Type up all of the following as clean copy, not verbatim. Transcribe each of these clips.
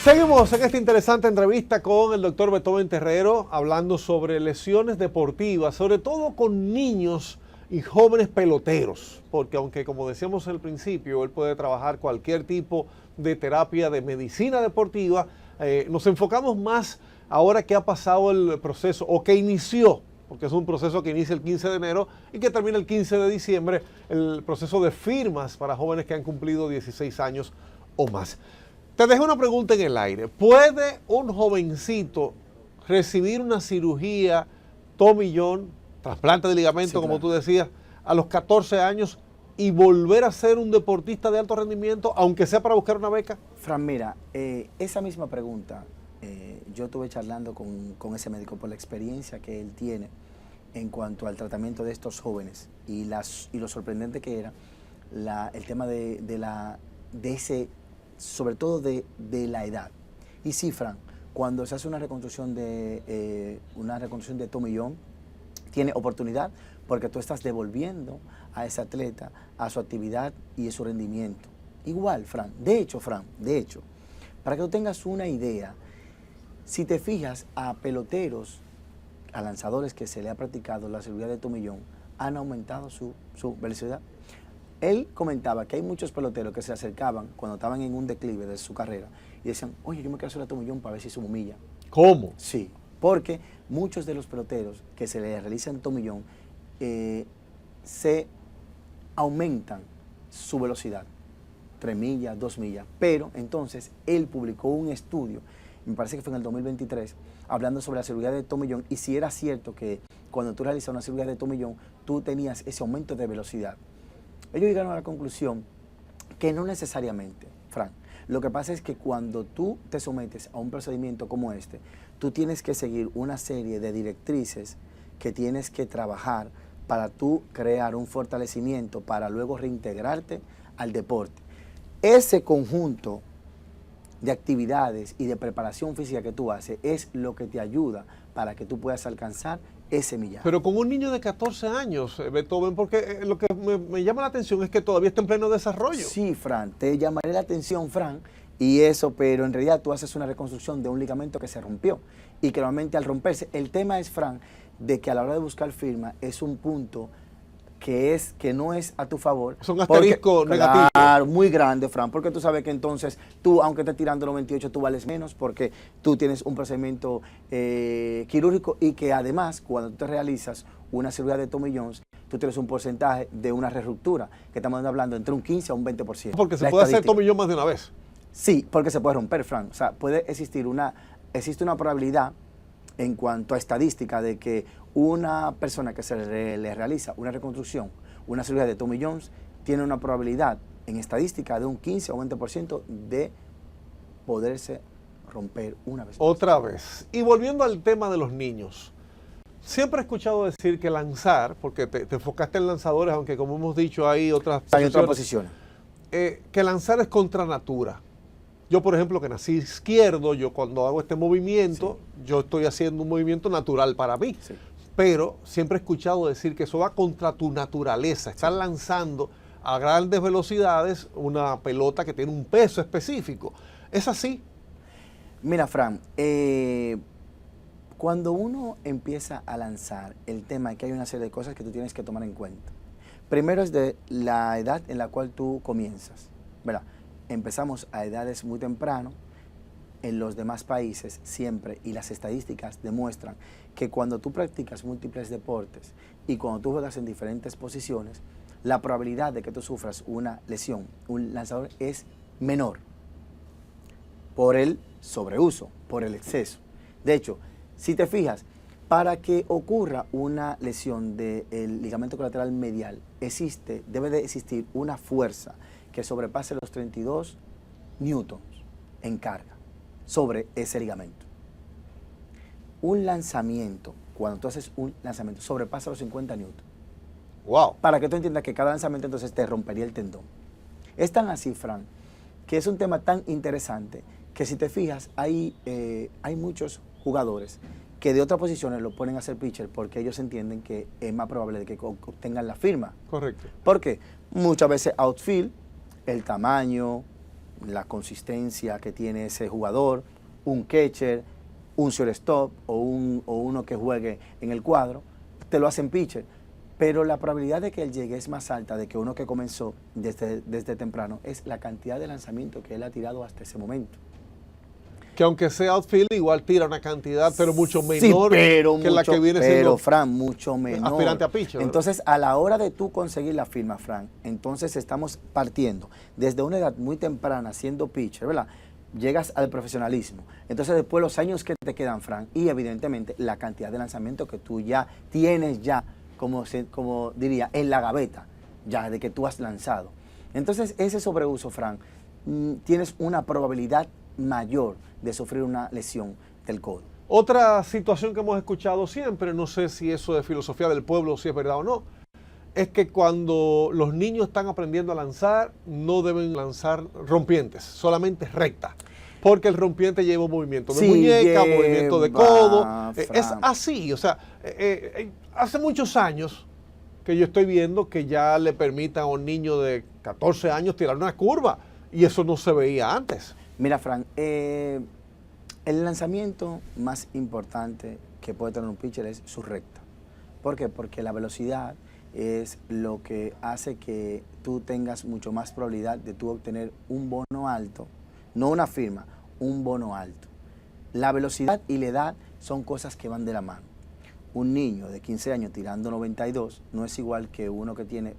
Seguimos en esta interesante entrevista con el doctor Beethoven Terrero, hablando sobre lesiones deportivas, sobre todo con niños y jóvenes peloteros, porque aunque como decíamos al principio, él puede trabajar cualquier tipo de terapia de medicina deportiva, nos enfocamos más ahora que ha pasado el proceso, o que inició, porque es un proceso que inicia el 15 de enero y que termina el 15 de diciembre, el proceso de firmas para jóvenes que han cumplido 16 años o más. Te dejo una pregunta en el aire. ¿Puede un jovencito recibir una cirugía tomillón, trasplante de ligamento, como tú decías, a los 14 años y volver a ser un deportista de alto rendimiento, aunque sea para buscar una beca? Fran, mira, esa misma pregunta yo estuve charlando con ese médico por la experiencia que él tiene en cuanto al tratamiento de estos jóvenes y lo sorprendente que era el tema de ese, sobre todo de la edad. Y sí, Fran, cuando se hace una reconstrucción de tomillón, tiene oportunidad porque tú estás devolviendo a ese atleta a su actividad y a su rendimiento. Igual, Fran, de hecho, para que tú tengas una idea, si te fijas a peloteros, a lanzadores que se le ha practicado la cirugía de tomillón, han aumentado su velocidad. Él comentaba que hay muchos peloteros que se acercaban cuando estaban en un declive de su carrera y decían, oye, yo me quiero hacer la tomillón para ver si subo milla. ¿Cómo? Sí, porque muchos de los peloteros que se les realizan tomillón se aumentan su velocidad, 3 millas, 2 millas, pero entonces él publicó un estudio, me parece que fue en el 2023, hablando sobre la cirugía de tomillón y si era cierto que cuando tú realizas una cirugía de tomillón, tú tenías ese aumento de velocidad. Ellos llegaron a la conclusión que no necesariamente, Frank. Lo que pasa es que cuando tú te sometes a un procedimiento como este, tú tienes que seguir una serie de directrices que tienes que trabajar para tú crear un fortalecimiento para luego reintegrarte al deporte. Ese conjunto de actividades y de preparación física que tú haces es lo que te ayuda para que tú puedas alcanzar ese millaje. Pero con un niño de 14 años, Beethoven, porque lo que me llama la atención es que todavía está en pleno desarrollo. Sí, Fran, te llamaré la atención, Fran, y eso, pero en realidad tú haces una reconstrucción de un ligamento que se rompió y que normalmente al romperse, el tema es, Fran, de que a la hora de buscar firma es un punto que no es a tu favor. Es un asterisco negativo. Claro, muy grande, Fran, porque tú sabes que entonces tú, aunque estés tirando 98, tú vales menos porque tú tienes un procedimiento quirúrgico y que además, cuando tú te realizas una cirugía de tomillón, tú tienes un porcentaje de una reruptura, que estamos hablando entre un 15 a un 20%. Porque se puede hacer tomillón más de una vez. Sí, porque se puede romper, Fran. O sea, existe una probabilidad en cuanto a estadística de que una persona que se le realiza una reconstrucción, una cirugía de tomillón, tiene una probabilidad en estadística de un 15 o 20% de poderse romper una vez. Otra vez. Y volviendo al tema de los niños, siempre he escuchado decir que lanzar, porque te enfocaste en lanzadores, aunque como hemos dicho hay otras posiciones. Que lanzar es contra natura. Yo, por ejemplo, que nací izquierdo, yo cuando hago este movimiento, yo estoy haciendo un movimiento natural para mí. Sí. Pero siempre he escuchado decir que eso va contra tu naturaleza. Estás lanzando a grandes velocidades una pelota que tiene un peso específico. ¿Es así? Mira, Fran, cuando uno empieza a lanzar, el tema es que hay una serie de cosas que tú tienes que tomar en cuenta. Primero es de la edad en la cual tú comienzas, ¿verdad? Empezamos a edades muy temprano, en los demás países siempre, y las estadísticas demuestran que cuando tú practicas múltiples deportes y cuando tú juegas en diferentes posiciones, la probabilidad de que tú sufras una lesión, un lanzador, es menor por el sobreuso, por el exceso. De hecho, si te fijas, para que ocurra una lesión del ligamento colateral medial, debe de existir una fuerza que sobrepase los 32 newtons en carga sobre ese ligamento. Un lanzamiento, cuando tú haces un lanzamiento, sobrepasa los 50 newtons. Wow. Para que tú entiendas que cada lanzamiento entonces te rompería el tendón. Es tan así, Fran, que es un tema tan interesante que si te fijas, hay muchos jugadores que de otras posiciones lo ponen a hacer pitcher porque ellos entienden que es más probable de que obtengan la firma. Correcto. Porque muchas veces outfield, el tamaño, la consistencia que tiene ese jugador, un catcher, un shortstop o uno que juegue en el cuadro, te lo hacen pitcher. Pero la probabilidad de que él llegue es más alta de que uno que comenzó desde temprano, es la cantidad de lanzamiento que él ha tirado hasta ese momento. Que aunque sea outfield, igual tira una cantidad, pero mucho menor sí, pero que la que viene siendo. Pero, Fran, mucho menor. Aspirante a pitcher. Entonces, a la hora de tú conseguir la firma, Fran, entonces estamos partiendo desde una edad muy temprana siendo pitcher, ¿verdad? Llegas al profesionalismo. Entonces, después los años que te quedan, Fran, y evidentemente la cantidad de lanzamiento que tú ya tienes como diría, en la gaveta, ya de que tú has lanzado. Entonces, ese sobreuso, Fran, tienes una probabilidad mayor de sufrir una lesión del codo. Otra situación que hemos escuchado siempre, no sé si eso es filosofía del pueblo, si es verdad o no, es que cuando los niños están aprendiendo a lanzar, no deben lanzar rompientes, solamente recta. Porque el rompiente lleva un movimiento de muñeca, movimiento de codo. Es así, o sea, hace muchos años que yo estoy viendo que ya le permitan a un niño de 14 años tirar una curva, y eso no se veía antes. Mira, Fran, el lanzamiento más importante que puede tener un pitcher es su recta. ¿Por qué? Porque la velocidad es lo que hace que tú tengas mucho más probabilidad de tú obtener un bono alto, no una firma, un bono alto. La velocidad y la edad son cosas que van de la mano. Un niño de 15 años tirando 92 no es igual que uno que tiene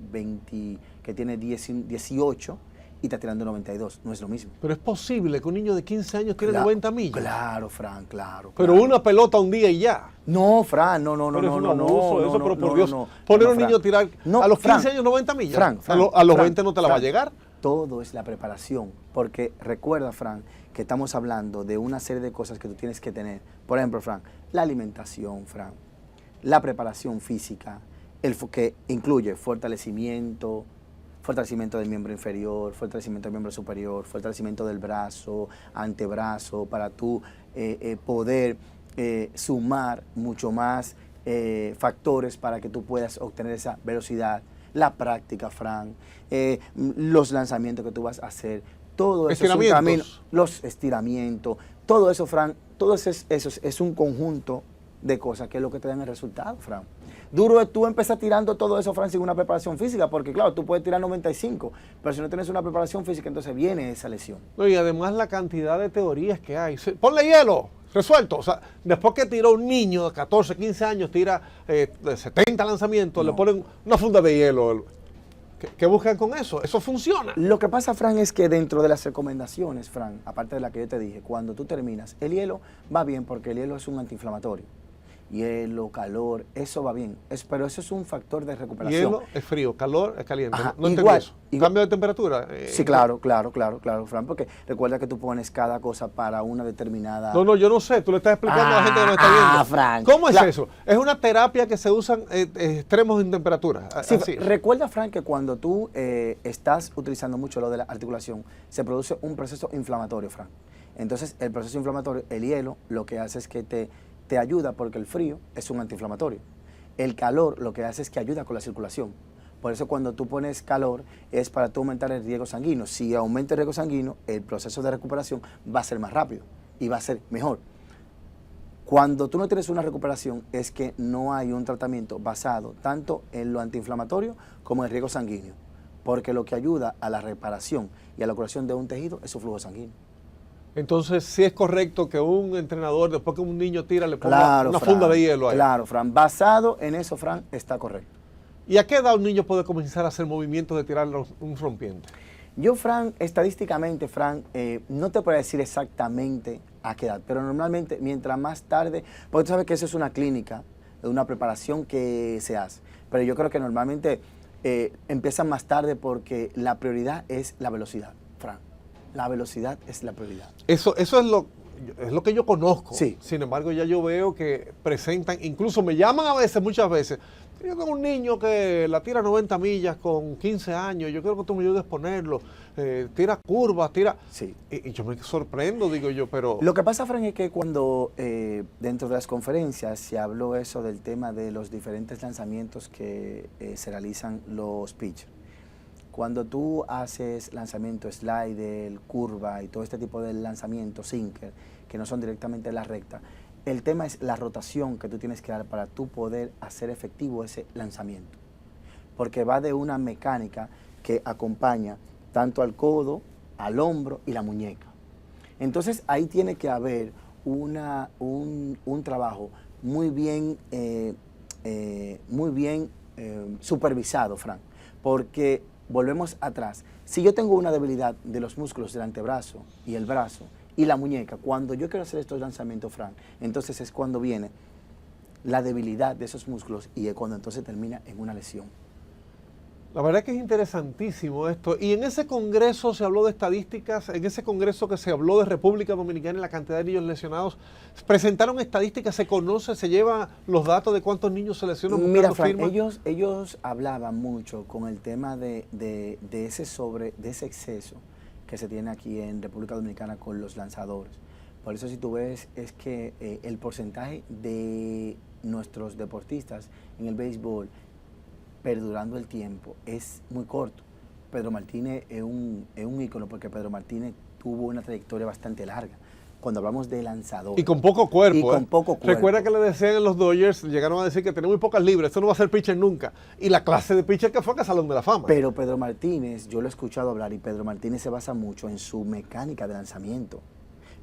18 y está tirando 92, no es lo mismo. Pero es posible que un niño de 15 años tire 90 millas. Claro, Fran, claro. Pero una pelota un día y ya. No, Fran, no. Pero por Dios, poner a un niño a tirar a los 15 años 90 millas, Fran, a los 20 no te la va a llegar. Todo es la preparación, porque recuerda, Fran, que estamos hablando de una serie de cosas que tú tienes que tener. Por ejemplo, Fran, la alimentación, Fran, la preparación física, que incluye fortalecimiento del miembro inferior, fortalecimiento del miembro superior, fortalecimiento del brazo, antebrazo, para tú poder sumar mucho más factores para que tú puedas obtener esa velocidad. La práctica, Fran, los lanzamientos que tú vas a hacer, todo eso es un camino, los estiramientos, todo eso, Fran, todo eso es un conjunto de cosas que es lo que te dan el resultado, Fran. Duro es tú empezar tirando todo eso, Fran, sin una preparación física, porque claro, tú puedes tirar 95, pero si no tienes una preparación física, entonces viene esa lesión. No, y además la cantidad de teorías que hay. Ponle hielo, resuelto. O sea, después que tiró un niño de 14, 15 años, tira 70 lanzamientos, le ponen una funda de hielo. ¿Qué buscan con eso? Eso funciona. Lo que pasa, Fran, es que dentro de las recomendaciones, Fran, aparte de la que yo te dije, cuando tú terminas, el hielo va bien porque el hielo es un antiinflamatorio. Hielo, calor, eso va bien, pero eso es un factor de recuperación. Hielo es frío, calor es caliente. Ajá, no entendí eso. ¿Cambio de temperatura? Sí, claro, Fran, porque recuerda que tú pones cada cosa para una determinada... No, yo no sé, tú le estás explicando a la gente que me está viendo. Fran. ¿Cómo es eso? Es una terapia que se usan extremos en temperatura. Sí, recuerda, Fran, que cuando tú estás utilizando mucho lo de la articulación, se produce un proceso inflamatorio, Fran. Entonces, el proceso inflamatorio, el hielo, lo que hace es que te ayuda porque el frío es un antiinflamatorio. El calor lo que hace es que ayuda con la circulación. Por eso cuando tú pones calor es para tú aumentar el riego sanguíneo. Si aumenta el riego sanguíneo, el proceso de recuperación va a ser más rápido y va a ser mejor. Cuando tú no tienes una recuperación es que no hay un tratamiento basado tanto en lo antiinflamatorio como en el riego sanguíneo. Porque lo que ayuda a la reparación y a la curación de un tejido es su flujo sanguíneo. Entonces, sí es correcto que un entrenador, después que un niño tira, le ponga una funda de hielo ahí. Claro, Fran. Basado en eso, Fran, está correcto. ¿Y a qué edad un niño puede comenzar a hacer movimientos de tirar un rompiente? Yo, Fran, estadísticamente, Fran, no te puedo decir exactamente a qué edad, pero normalmente mientras más tarde, porque tú sabes que eso es una clínica, una preparación que se hace, pero yo creo que normalmente empiezan más tarde porque la prioridad es la velocidad, Fran. La velocidad es la prioridad. Eso es lo que yo conozco. Sí. Sin embargo, ya yo veo que presentan, incluso me llaman muchas veces. Yo tengo un niño que la tira 90 millas con 15 años, yo quiero que tú me ayudes a ponerlo. Tira curvas, tira... Sí. Y yo me sorprendo, digo yo, pero... Lo que pasa, Fran, es que cuando dentro de las conferencias se habló eso del tema de los diferentes lanzamientos que se realizan los pitchers. Cuando tú haces lanzamiento slider, curva y todo este tipo de lanzamiento sinker, que no son directamente la recta, el tema es la rotación que tú tienes que dar para tú poder hacer efectivo ese lanzamiento. Porque va de una mecánica que acompaña tanto al codo, al hombro y la muñeca. Entonces ahí tiene que haber un trabajo muy bien, supervisado, Frank, porque volvemos atrás. Si yo tengo una debilidad de los músculos del antebrazo y el brazo y la muñeca, cuando yo quiero hacer estos lanzamientos, Frank, entonces es cuando viene la debilidad de esos músculos y es cuando entonces termina en una lesión. La verdad que es interesantísimo esto. Y en ese congreso se habló de estadísticas, en ese congreso que se habló de República Dominicana y la cantidad de niños lesionados, presentaron estadísticas, se conoce, se lleva los datos de cuántos niños se lesionan buscando Mira, Frank, firmas. ellos hablaban mucho con el tema de ese exceso que se tiene aquí en República Dominicana con los lanzadores. Por eso si tú ves es que el porcentaje de nuestros deportistas en el béisbol perdurando el tiempo es muy corto. Pedro Martínez es un ícono porque Pedro Martínez tuvo una trayectoria bastante larga. Cuando hablamos de lanzador. Y con poco cuerpo. Y con poco cuerpo. Recuerda que le decían en los Dodgers, llegaron a decir que tenía muy pocas libras, esto no va a ser pitcher nunca. Y la clase de pitcher que fue a Salón de la Fama. Pero Pedro Martínez, yo lo he escuchado hablar y Pedro Martínez se basa mucho en su mecánica de lanzamiento.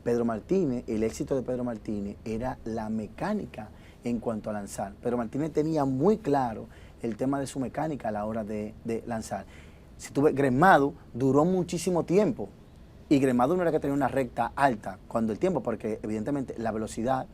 Pedro Martínez, el éxito de Pedro Martínez era la mecánica en cuanto a lanzar. Pedro Martínez tenía muy claro el tema de su mecánica a la hora de lanzar. Si tú ves, Gremado duró muchísimo tiempo y Gremado no era que tenía una recta alta cuando el tiempo, porque evidentemente la velocidad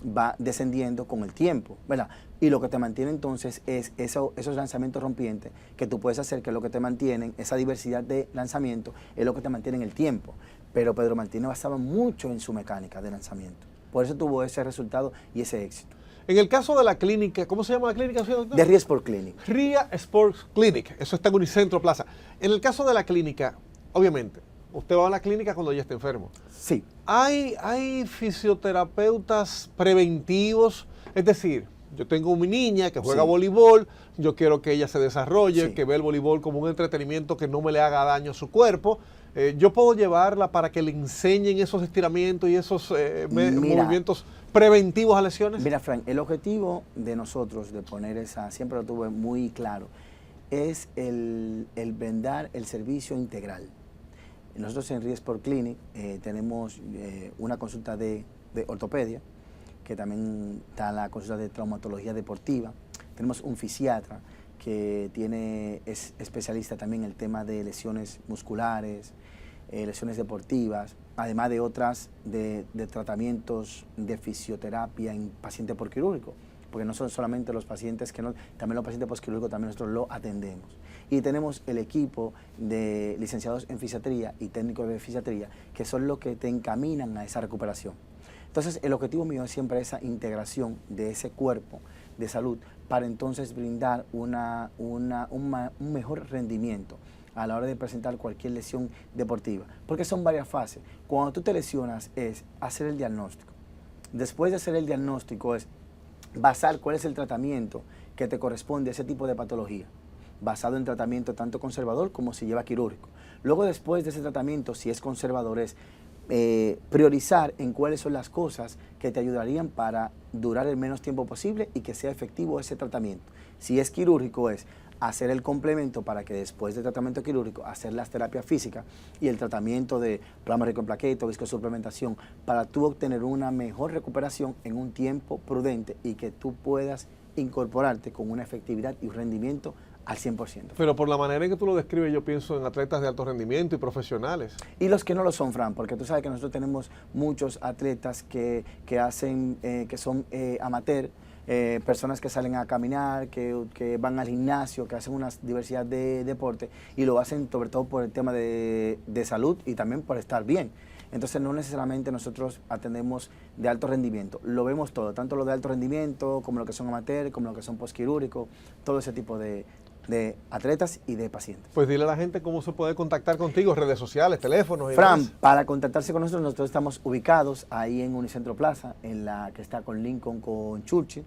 va descendiendo con el tiempo, ¿verdad? Y lo que te mantiene entonces es esos lanzamientos rompientes que tú puedes hacer, que es lo que te mantienen, esa diversidad de lanzamiento es lo que te mantiene en el tiempo. Pero Pedro Martínez basaba mucho en su mecánica de lanzamiento. Por eso tuvo ese resultado y ese éxito. En el caso de la clínica, ¿cómo se llama la clínica, señor doctor? De RIA Sport Clinic. RIA Sports Clinic, eso está en Unicentro Plaza. En el caso de la clínica, obviamente, usted va a la clínica cuando ya está enfermo. Sí. ¿Hay fisioterapeutas preventivos? Es decir, yo tengo mi niña que juega voleibol, yo quiero que ella se desarrolle, que vea el voleibol como un entretenimiento que no me le haga daño a su cuerpo. Yo puedo llevarla para que le enseñen esos estiramientos y esos movimientos preventivos a lesiones. Mira, Frank, el objetivo de nosotros de poner siempre lo tuve muy claro, es el brindar el servicio integral. Nosotros en RIA Sport Clinic tenemos una consulta de ortopedia, que también está la consulta de traumatología deportiva. Tenemos un fisiatra que es especialista también en el tema de lesiones musculares, lesiones deportivas, además de otras de tratamientos de fisioterapia en pacientes por quirúrgico, porque no son solamente los pacientes también los pacientes postquirúrgicos también nosotros lo atendemos. Y tenemos el equipo de licenciados en fisiatría y técnicos de fisiatría, que son los que te encaminan a esa recuperación. Entonces, el objetivo mío es siempre esa integración de ese cuerpo de salud para entonces brindar un mejor rendimiento a la hora de presentar cualquier lesión deportiva, porque son varias fases. Cuando tú te lesionas es hacer el diagnóstico. Después de hacer el diagnóstico es basar cuál es el tratamiento que te corresponde a ese tipo de patología, basado en tratamiento tanto conservador como si lleva quirúrgico. Luego, después de ese tratamiento, si es conservador, es priorizar en cuáles son las cosas que te ayudarían para durar el menos tiempo posible y que sea efectivo ese tratamiento. Si es quirúrgico, es hacer el complemento para que después del tratamiento quirúrgico, hacer las terapias físicas y el tratamiento de plasma rico en plaquetas, viscosuplementación, para tú obtener una mejor recuperación en un tiempo prudente y que tú puedas incorporarte con una efectividad y un rendimiento al 100%. Pero por la manera en que tú lo describes, yo pienso en atletas de alto rendimiento y profesionales. Y los que no lo son, Fran, porque tú sabes que nosotros tenemos muchos atletas que son amateur, personas que salen a caminar, que van al gimnasio, que hacen una diversidad de deportes y lo hacen sobre todo por el tema de salud y también por estar bien. Entonces no necesariamente nosotros atendemos de alto rendimiento, lo vemos todo, tanto lo de alto rendimiento como lo que son amateur, como lo que son postquirúrgicos, todo ese tipo de atletas y de pacientes. Pues dile a la gente cómo se puede contactar contigo, redes sociales, teléfonos y Fran, demás. para contactarse con nosotros estamos ubicados ahí en Unicentro Plaza, en la que está con Lincoln, con Churchill.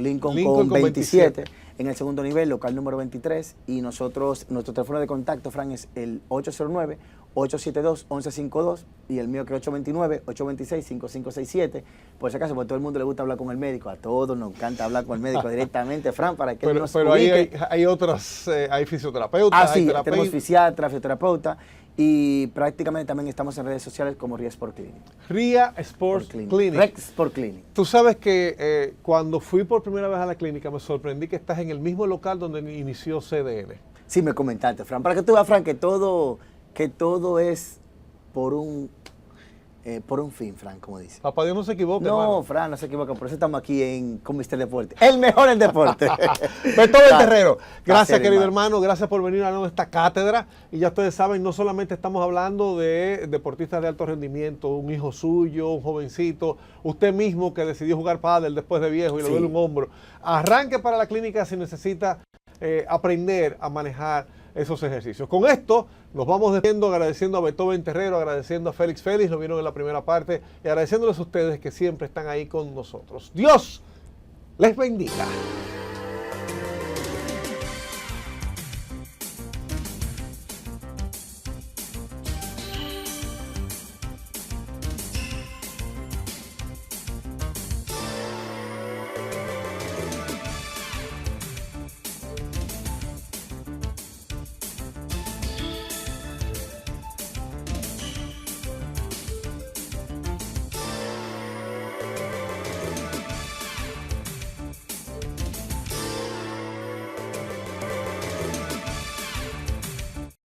Lincoln con 27. En el segundo nivel, local número 23. Y nuestro teléfono de contacto, Fran, es el 809-872-1152 y el mío que es 829-826-5567. Por si acaso, porque a todo el mundo le gusta hablar con el médico. A todos nos encanta hablar con el médico directamente, Fran, para que él nos pero ubique. hay otras, hay fisioterapeutas, hay Sí, terapeutas. tenemos fisiatra, fisioterapeuta y prácticamente también estamos en redes sociales como RIA Sport Clinic. RIA Sports Clinic. Rex Sport Clinic. Tú sabes que cuando fui por primera vez a la clínica me sorprendí que estás en el mismo local donde inició CDN. Sí, me comentaste, Fran. Para que tú veas, Fran, que todo es por un fin, Fran, como dice. Papá Dios no se equivoca, No, hermano. Fran, no se equivoca. Por eso estamos aquí con Mr. Deporte. El mejor en deporte. Beethoven Terrero, gracias, Placer, querido hermano. Gracias por venir a esta cátedra. Y ya ustedes saben, no solamente estamos hablando de deportistas de alto rendimiento, un hijo suyo, un jovencito, usted mismo que decidió jugar pádel después de viejo y le duele un hombro. Arranque para la clínica si necesita aprender a manejar esos ejercicios. Con esto nos vamos despidiendo, agradeciendo a Beethoven Terrero, agradeciendo a Félix Félix, lo vieron en la primera parte, y agradeciéndoles a ustedes que siempre están ahí con nosotros. Dios les bendiga.